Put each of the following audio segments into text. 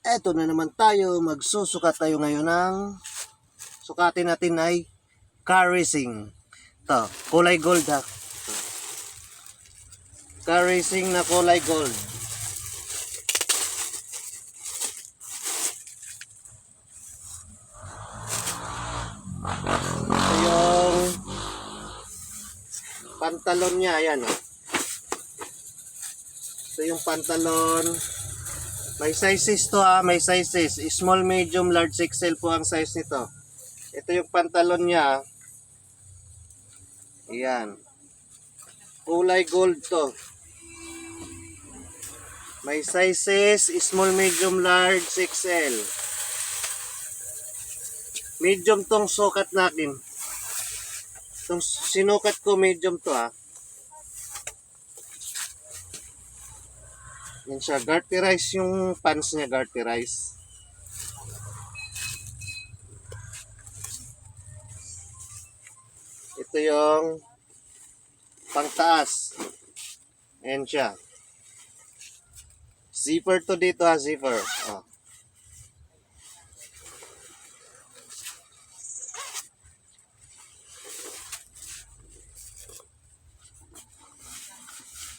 Eto na naman tayo, magsusukat tayo ngayon ng sukatin natin ay car racing. Ito, kulay gold ha. Car racing na kulay gold. Ito yung pantalon niya, ayan o. Ito yung pantalon. May sizes to ha, may sizes. Small, medium, large, XL po ang size nito. Ito yung pantalon niya. Ayan. Kulay gold to. May sizes, small, medium, large, XL. Medium tong sukat natin. Itong sinukat ko, medium to ha. Yan siya, garterize yung pants niya, garterize. Ito yung pangtaas. Yan siya. Zipper to dito ha, zipper. Oh.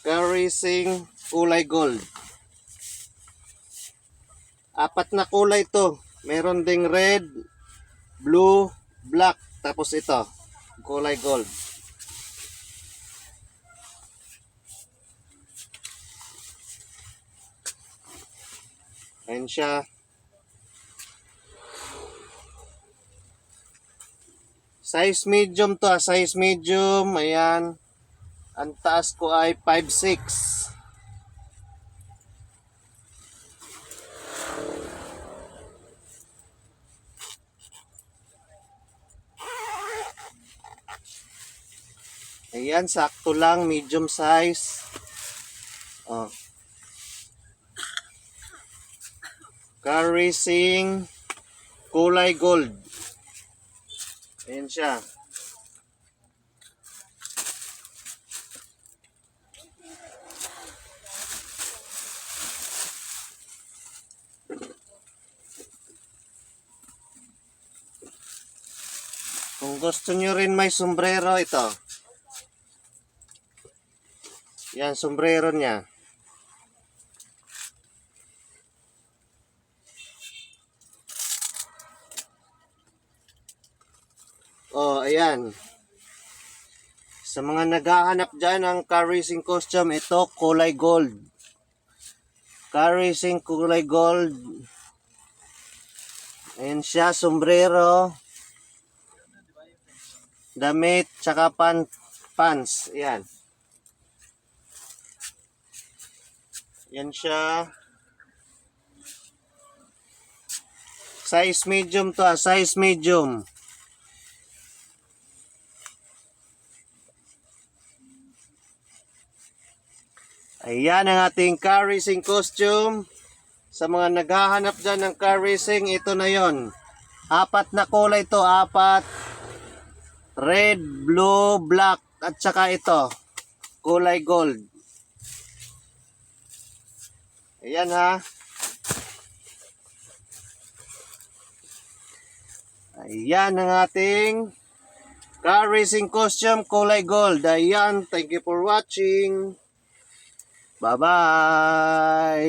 Car racing, kulay gold. Apat na kulay to. Meron ding red, blue, black. Tapos ito, kulay gold. Ayan siya. Size medium to, size medium. Ayan. Ang taas ko ay 5'6". Ayan, sakto lang, medium size. Oh. Car racing, kulay gold. Ayan siya. Kung gusto nyo rin may sombrero, ito. Yan, sombrero niya. Oh, ayan. Sa mga naghahanap dyan ng car racing costume, ito, kulay gold. Car racing, kulay gold. Ayan siya, sombrero. Damit, tsaka pants. Ayan. Yan siya. Size medium to, size medium. Ayan ang ating car racing costume. Sa mga naghahanap dyan ng car racing, ito na yon. Apat na kulay to, apat. Red, blue, black, at saka ito, kulay gold. Ayan ha. Ayan ang ating car racing costume, kulay gold. Ayan, thank you for watching. Bye-bye.